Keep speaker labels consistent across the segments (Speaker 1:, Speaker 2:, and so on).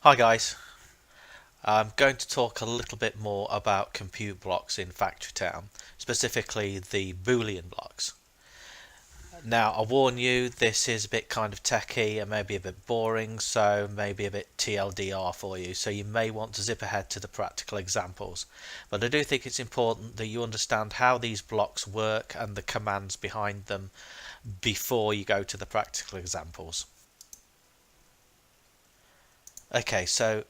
Speaker 1: Hi guys, I'm going to talk a little bit more about compute blocks in FactoryTown, specifically the Boolean blocks. Now I warn you, this is a bit kind of techy and maybe a bit boring, so maybe a bit TLDR for you, so you may want to zip ahead to the practical examples. But I do think it's important that you understand how these blocks work and the commands behind them before you go to the practical examples. Okay, so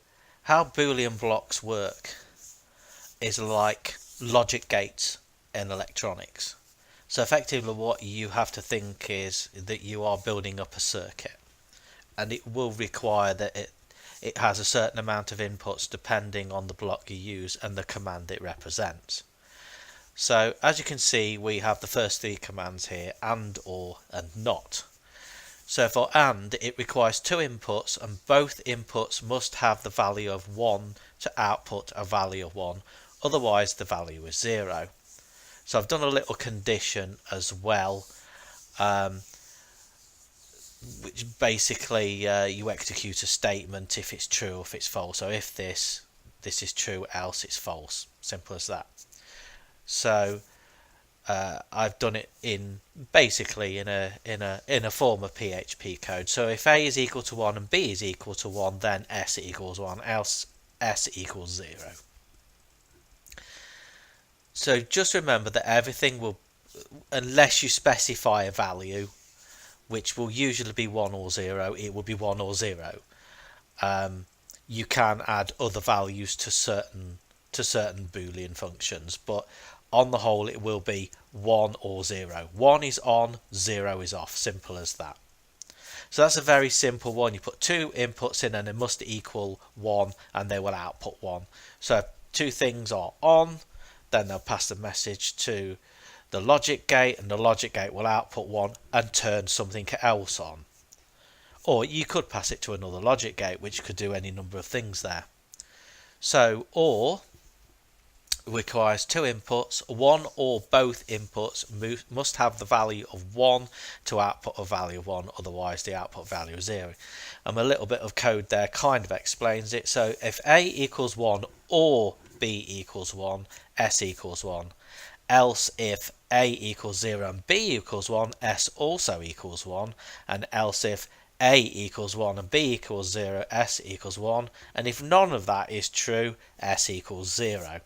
Speaker 1: how Boolean blocks work is like logic gates in electronics. So effectively what you have to think is that you are building up a circuit, and it will require that it has a certain amount of inputs depending on the block you use and the command it represents. So as you can see, we have the first three commands here: and, or, and not. So for AND, it requires two inputs, and both inputs must have the value of 1 to output a value of 1, otherwise the value is 0. So I've done a little condition as well, which basically you execute a statement if it's true or if it's false. So if this is true, else it's false. Simple as that. So I've done it in basically in a form of PHP code. So if A is equal to 1 and B is equal to 1, then S equals 1, else S equals 0. So just remember that everything will, unless you specify a value, which will usually be 1 or 0, it will be 1 or 0. You can add other values to certain Boolean functions, but on the whole it will be 1 or 0. 1 is on, 0 is off. Simple as that. So that's a very simple one. You put two inputs in and they must equal 1 and they will output 1. So if two things are on, then they'll pass the message to the logic gate, and the logic gate will output 1 and turn something else on. Or you could pass it to another logic gate, which could do any number of things there. So OR requires two inputs. One or both inputs must have the value of 1 to output a value of 1, otherwise the output value is 0. And a little bit of code there kind of explains it. So if A equals 1 or B equals 1, S equals 1. Else if A equals 0 and B equals 1, S also equals 1. And else if A equals 1 and B equals 0, S equals 1. And if none of that is true, S equals 0.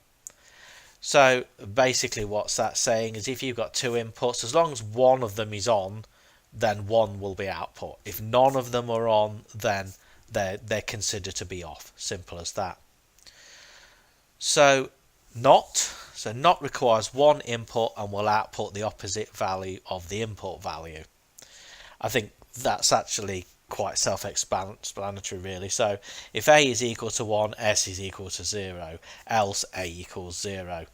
Speaker 1: So basically what's that saying is if you've got two inputs, as long as one of them is on, then one will be output. If none of them are on, then they're considered to be off. Simple as that. So not requires one input and will output the opposite value of the input value. I think that's actually quite self-explanatory really. So if A is equal to 1, S is equal to 0, else A equals 0.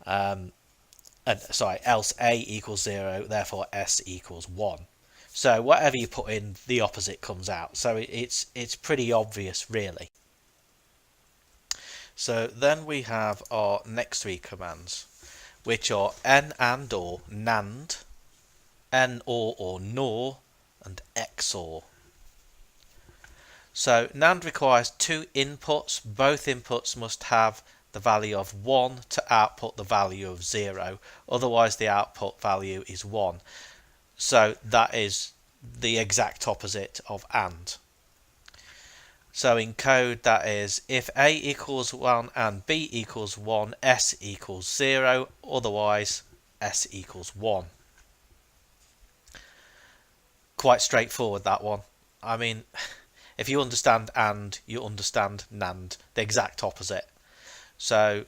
Speaker 1: Else A equals 0, therefore S equals 1. So whatever you put in, the opposite comes out. So it's pretty obvious really. So then we have our next three commands, which are N and or, Nand, N or nor, and XOR. So Nand requires two inputs. Both inputs must have the value of 1 to output the value of 0, otherwise the output value is 1. So that is the exact opposite of AND. So in code that is if A equals 1 and B equals 1, S equals 0, otherwise S equals 1. Quite straightforward, that one. I mean, if you understand AND, you understand NAND, the exact opposite. So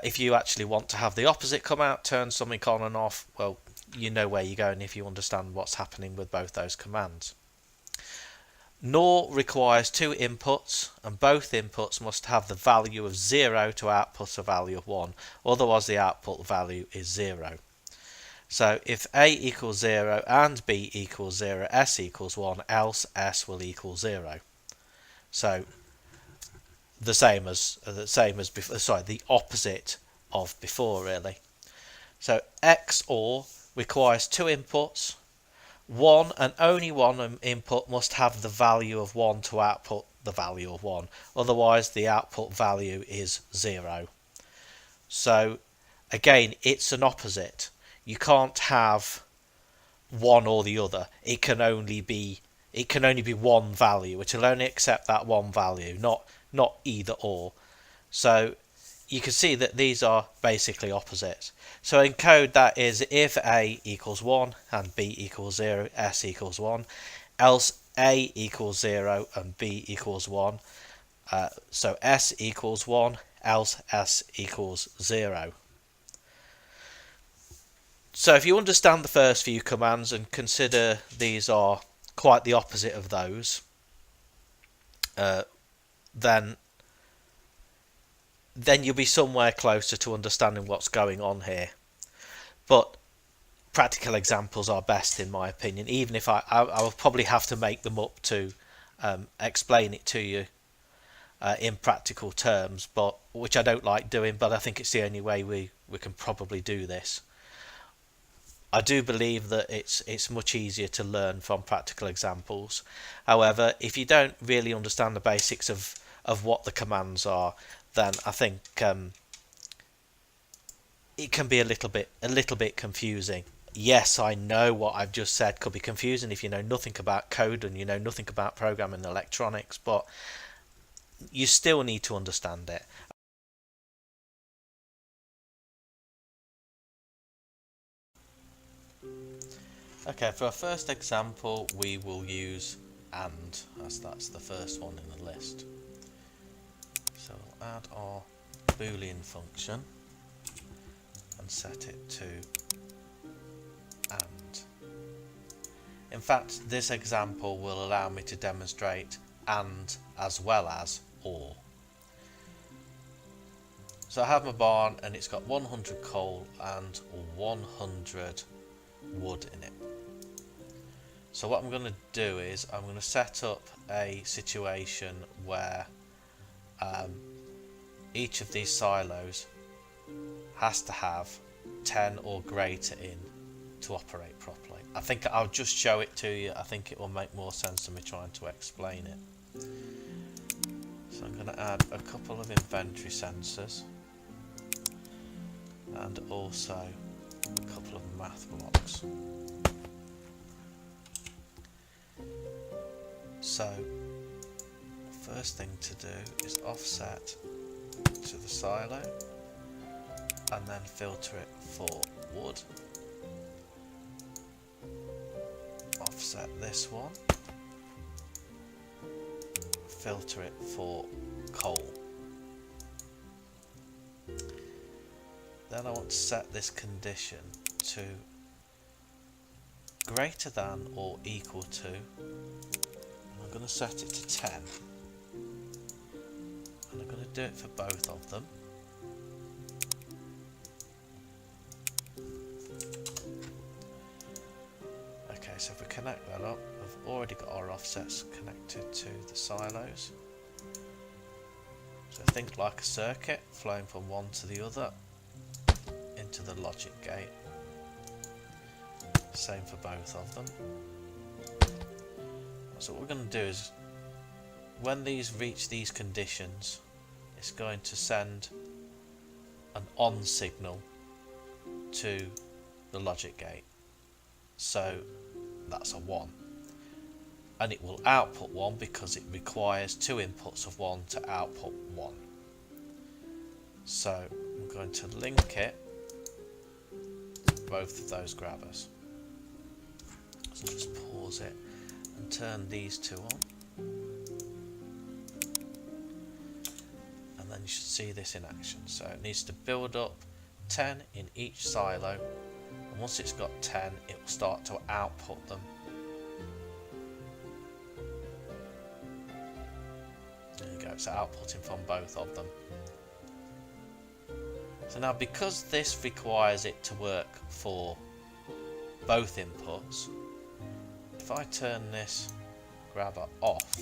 Speaker 1: if you actually want to have the opposite come out, turn something on and off, well, you know where you're going if you understand what's happening with both those commands. NOR requires two inputs, and both inputs must have the value of 0 to output a value of 1, otherwise the output value is 0. So if A equals 0 and B equals 0, S equals 1, else S will equal 0. So the opposite of before really. So XOR requires two inputs. One and only one input must have the value of 1 to output the value of 1. Otherwise, the output value is 0. So, again, it's an opposite. You can't have one or the other. It can only be one value. It will only accept that one value, not either or. So you can see that these are basically opposites. So in code, that is if A equals 1 and B equals 0, S equals 1, else A equals 0 and B equals 1. So S equals 1, else S equals 0. So if you understand the first few commands and consider these are quite the opposite of those, then you'll be somewhere closer to understanding what's going on here. But practical examples are best, in my opinion, even if I will probably have to make them up to explain it to you in practical terms, but which I don't like doing, but I think it's the only way we can probably do this. I do believe that it's much easier to learn from practical examples. However, if you don't really understand the basics of what the commands are, then I think it can be a little bit confusing. Yes, I know what I've just said could be confusing if you know nothing about code and you know nothing about programming and electronics, but you still need to understand it. Okay, for our first example, we will use AND, as that's the first one in the list. So we'll add our Boolean function and set it to AND. In fact, this example will allow me to demonstrate AND as well as OR. So I have my barn and it's got 100 coal and 100 wood in it. So what I'm going to do is I'm going to set up a situation where each of these silos has to have 10 or greater in to operate properly. I think I'll just show it to you. I think it will make more sense than me trying to explain it. So I'm going to add a couple of inventory sensors and also a couple of math blocks. So first thing to do is offset to the silo and then filter it for wood. Offset this one, filter it for coal. Then I want to set this condition to greater than or equal to, and I'm going to set it to 10, and I'm going to do it for both of them. Okay, so if we connect that up, we've already got our offsets connected to the silos. So think like a circuit flowing from one to the other into the logic gate. Same for both of them. So what we're going to do is, when these reach these conditions, it's going to send an on signal to the logic gate. So that's a 1. And it will output 1 because it requires 2 inputs of 1 to output 1. So I'm going to link it to both of those grabbers. So just pause it and turn these two on. And then you should see this in action. So it needs to build up 10 in each silo. And once it's got 10, it will start to output them. There you go, it's outputting from both of them. So now, because this requires it to work for both inputs, if I turn this grabber off,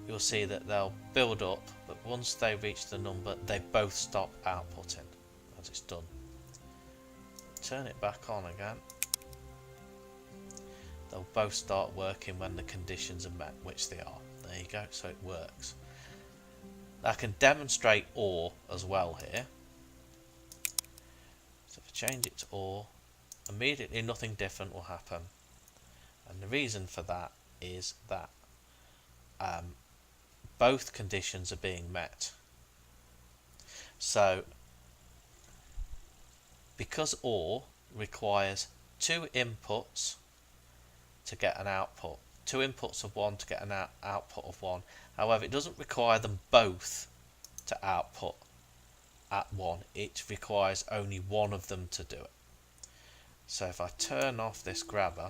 Speaker 1: you'll see that they'll build up, but once they reach the number, they both stop outputting as it's done. turn it back on again, they'll both start working when the conditions are met, which they are. There you go, so it works. I can demonstrate OR as well here. So if I change it to OR, immediately nothing different will happen. And the reason for that is that both conditions are being met. So because OR requires two inputs to get an output, two inputs of 1 to get an output of 1. However, it doesn't require them both to output at 1. It requires only one of them to do it. So if I turn off this grabber,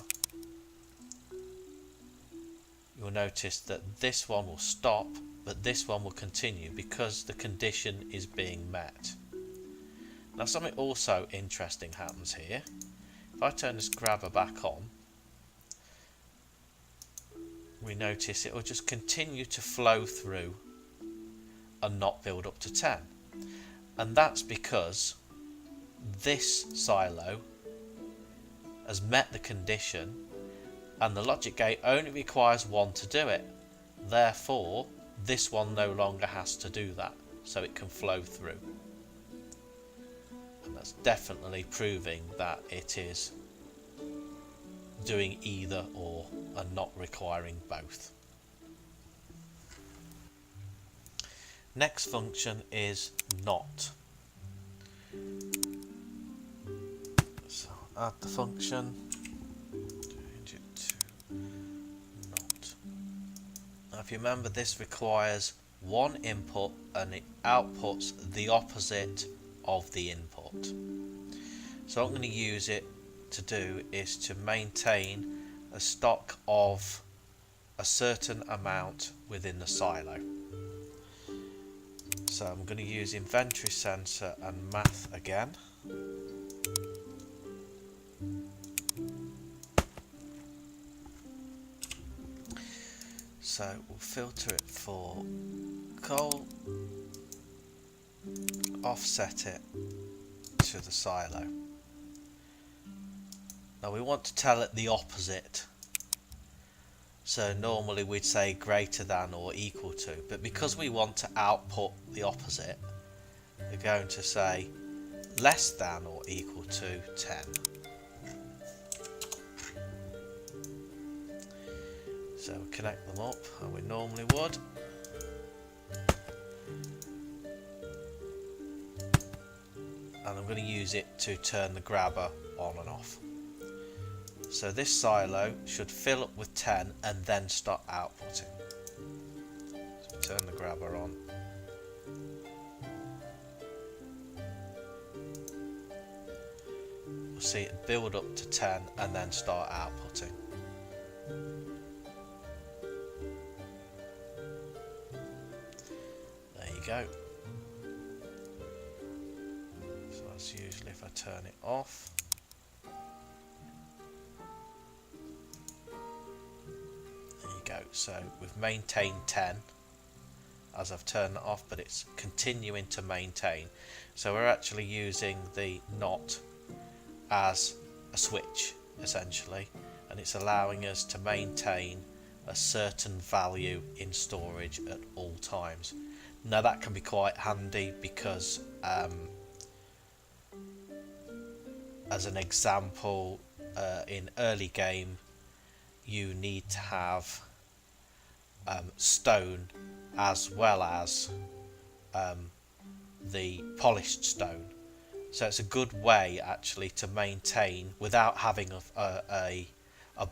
Speaker 1: you'll notice that this one will stop, but this one will continue because the condition is being met. Now something also interesting happens here. If I turn this grabber back on, we notice it will just continue to flow through and not build up to 10. And that's because this silo has met the condition and the logic gate only requires 1 to do it. Therefore, this one no longer has to do that, so it can flow through. And that's definitely proving that it is doing either or and not requiring both. Next function is not. So add the function, change it to not. Now if you remember, this requires one input and it outputs the opposite of the input. So what I'm going to use it to do is to maintain a stock of a certain amount within the silo. So I'm going to use inventory sensor and math again. So we'll filter it for coal, offset it to the silo. Now we want to tell it the opposite. So normally we'd say greater than or equal to, but because we want to output the opposite, we're going to say less than or equal to 10. So we'll connect them up as we normally would. And I'm going to use it to turn the grabber on and off. So this silo should fill up with 10 and then start outputting. So turn the grabber on. We'll see it build up to 10 and then start outputting. There you go. So that's usually if I turn it off. So we've maintained 10 as I've turned it off, but it's continuing to maintain. So we're actually using the not as a switch essentially, and it's allowing us to maintain a certain value in storage at all times. Now that can be quite handy because as an example, in early game you need to have stone as well as the polished stone, so it's a good way actually to maintain without having a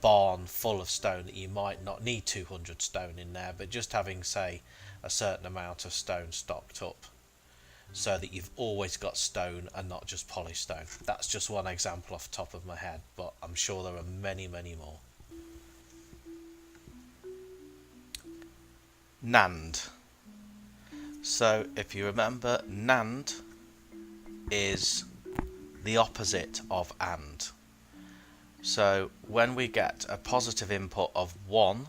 Speaker 1: barn full of stone that you might not need 200 stone in there, but just having say a certain amount of stone stocked up so that you've always got stone and not just polished stone. That's just one example off the top of my head, but I'm sure there are many more. Nand. So if you remember, Nand is the opposite of AND. So when we get a positive input of 1,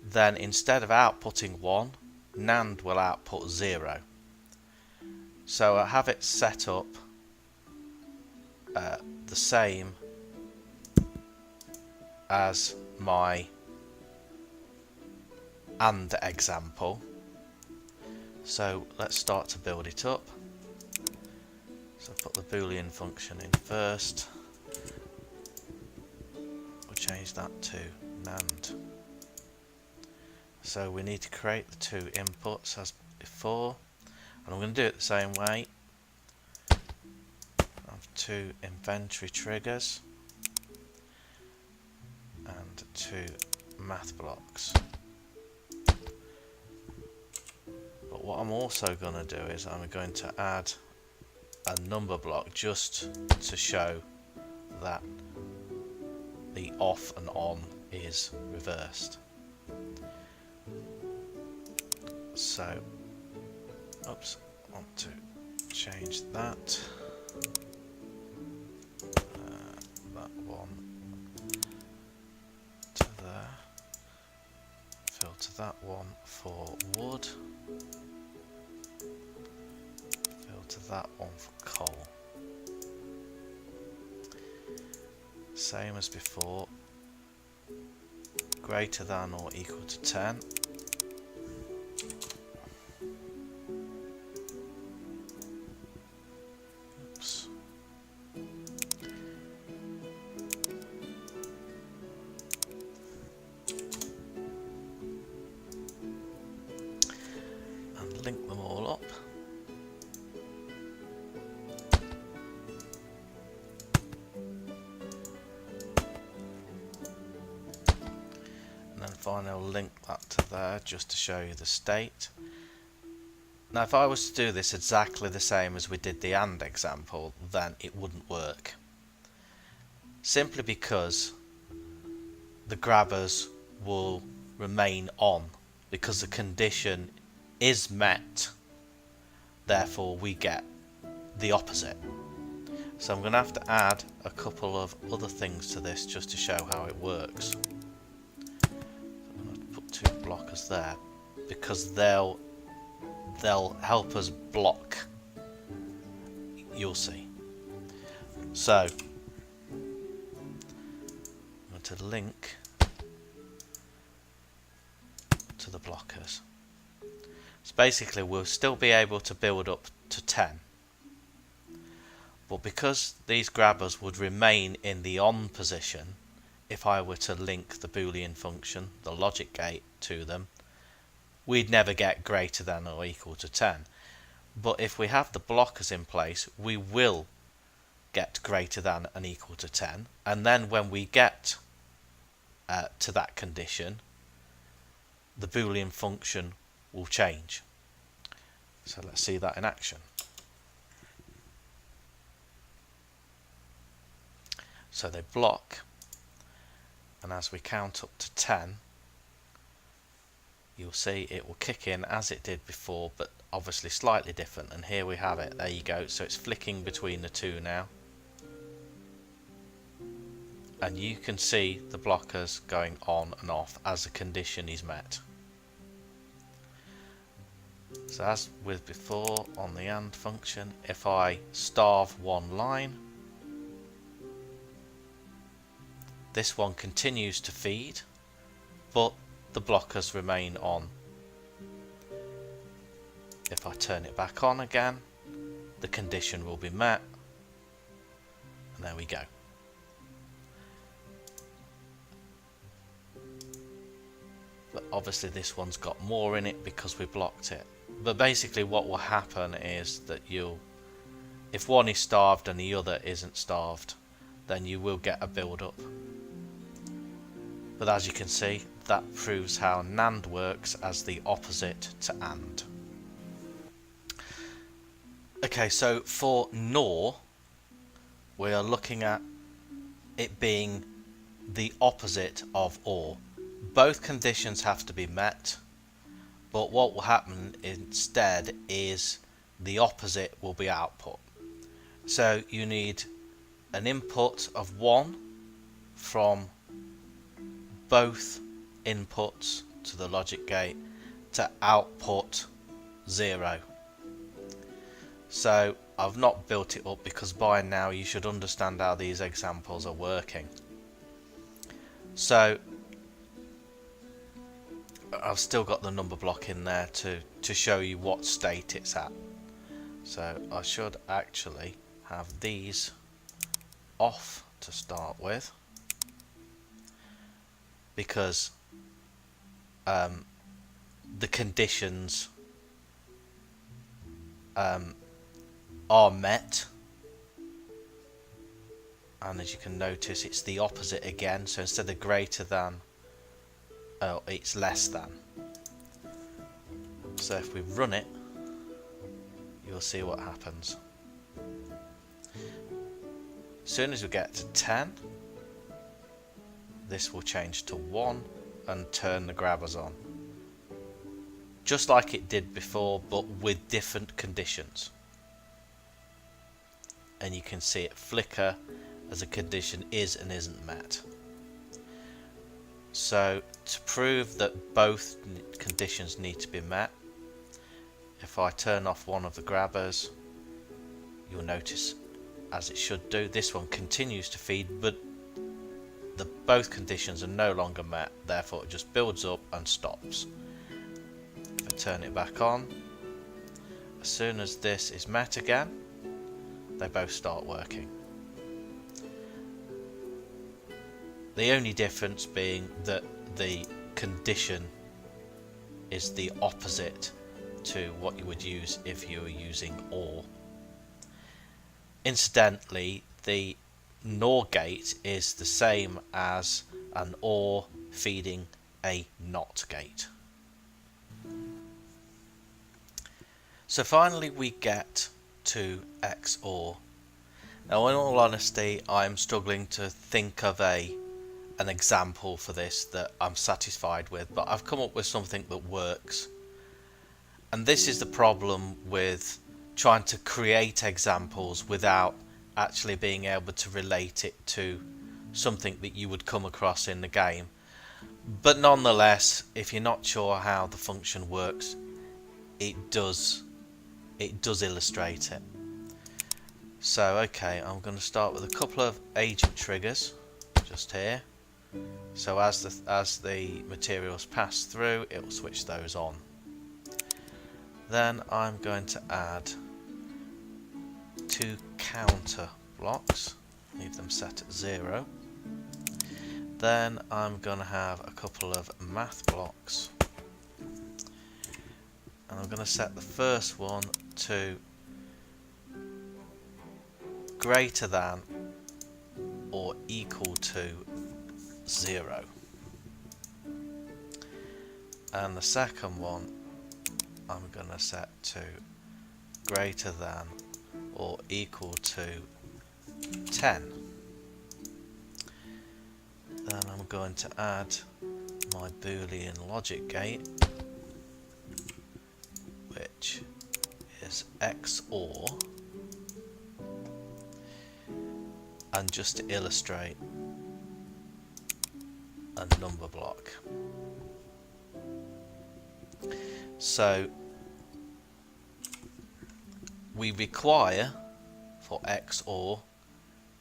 Speaker 1: then instead of outputting 1, Nand will output 0. So I have it set up the same as my AND example. So let's start to build it up. So put the Boolean function in first. We'll change that to Nand. So we need to create the two inputs as before, and I'm going to do it the same way. I have two inventory triggers and two math blocks. But what I'm also going to do is I'm going to add a number block just to show that the off and on is reversed. So, oops, I want to change that. That one to there. Filter that one for wood. Filter that one for coal. Same as before. Greater than or equal to 10. Oops. And link them all up. Finally, I'll link that to there just to show you the state. Now if I was to do this exactly the same as we did the AND example, then it wouldn't work. Simply because the grabbers will remain on, because the condition is met, therefore we get the opposite. So I'm going to have to add a couple of other things to this just to show how it works. Two blockers there because they'll help us block. You'll see. So I'm going to link to the blockers. So basically we'll still be able to build up to 10, but because these grabbers would remain in the on position, if I were to link the Boolean function, the logic gate, to them, we'd never get greater than or equal to 10. But if we have the blockers in place, we will get greater than and equal to 10. And then when we get to that condition, the Boolean function will change. So let's see that in action. So they block. And as we count up to 10, you'll see it will kick in as it did before, but obviously slightly different. And here we have it. There you go. So it's flicking between the two now. And you can see the blockers going on and off as the condition is met. So as with before on the AND function, if I starve one line, this one continues to feed, but the blockers remain on. If I turn it back on again, the condition will be met, and there we go. But obviously this one's got more in it because we blocked it. But basically what will happen is that if one is starved and the other isn't starved, then you will get a build up. But as you can see, that proves how NAND works as the opposite to AND. Okay, so for NOR, we are looking at it being the opposite of OR. Both conditions have to be met, but what will happen instead is the opposite will be output. So you need an input of 1 from both inputs to the logic gate to output 0. So I've not built it up because by now you should understand how these examples are working. So I've still got the number block in there to show you what state it's at. So I should actually have these off to start with, because the conditions are met, and as you can notice it's the opposite again, so instead of greater than, it's less than. So if we run it, you'll see what happens. As soon as we get to 10, this will change to 1 and turn the grabbers on, just like it did before, but with different conditions. And you can see it flicker as a condition is and isn't met. So to prove that both conditions need to be met, if I turn off one of the grabbers, you'll notice, as it should do, this one continues to feed, but both conditions are no longer met, therefore it just builds up and stops. If I turn it back on, as soon as this is met again, they both start working. The only difference being that the condition is the opposite to what you would use if you were using OR. Incidentally, the NOR gate is the same as an OR feeding a NOT gate. So finally we get to XOR. Now in all honesty, I'm struggling to think of an example for this that I'm satisfied with, but I've come up with something that works. And this is the problem with trying to create examples without actually being able to relate it to something that you would come across in the game. But nonetheless, if you're not sure how the function works, it does illustrate it. So okay, I'm going to start with a couple of agent triggers just here. So as the materials pass through, it will switch those on. Then I'm going to add 2 counter blocks, leave them set at 0. Then I'm going to have a couple of math blocks, and I'm going to set the first one to greater than or equal to 0, and the second one I'm going to set to greater than or equal to 10. Then I'm going to add my Boolean logic gate, which is XOR, and just to illustrate, a number block. So we require for XOR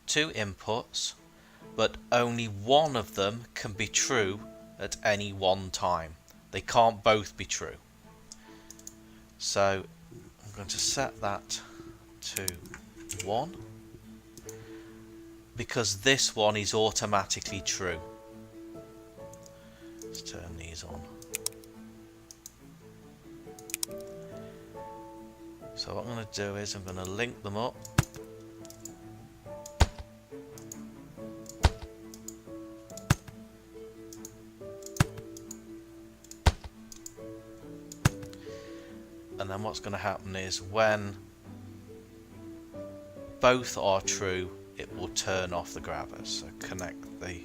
Speaker 1: 2 inputs, but only one of them can be true at any one time. They can't both be true. So I'm going to set that to 1, because this one is automatically true. Let's turn these on. So what I'm going to do is I'm going to link them up. And then what's going to happen is when both are true, it will turn off the grabbers. So connect the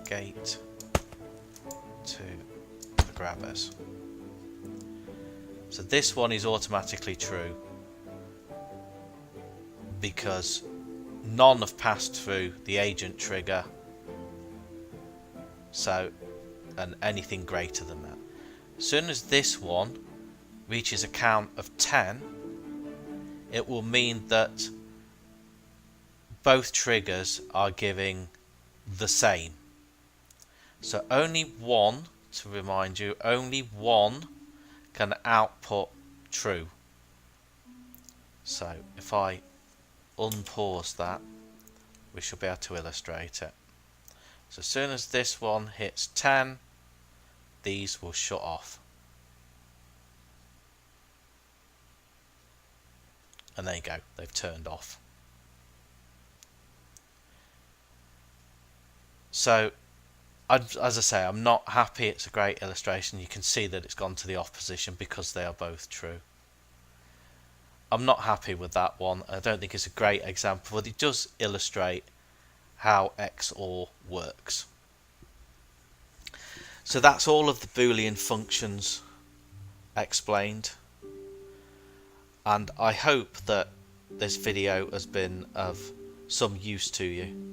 Speaker 1: gate to the grabbers. So this one is automatically true because none have passed through the agent trigger, so, and anything greater than that. As soon as this one reaches a count of 10, it will mean that both triggers are giving the same. So only one, to remind you, only one can output true. So if I unpause that, we should be able to illustrate it. So as soon as this one hits 10, these will shut off. And there you go, they've turned off. So, as I say, I'm not happy. It's a great illustration. You can see that it's gone to the off position because they are both true. I'm not happy with that one. I don't think it's a great example, but it does illustrate how XOR works. So that's all of the Boolean functions explained. And I hope that this video has been of some use to you.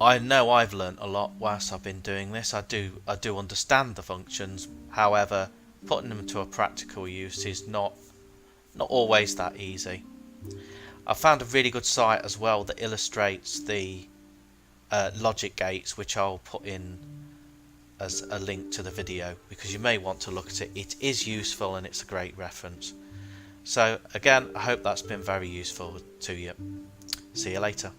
Speaker 1: I know I've learnt a lot whilst I've been doing this. I do understand the functions. However, putting them to a practical use is not always that easy. I found a really good site as well that illustrates the logic gates, which I'll put in as a link to the video because you may want to look at it. It is useful and it's a great reference. So again, I hope that's been very useful to you. See you later.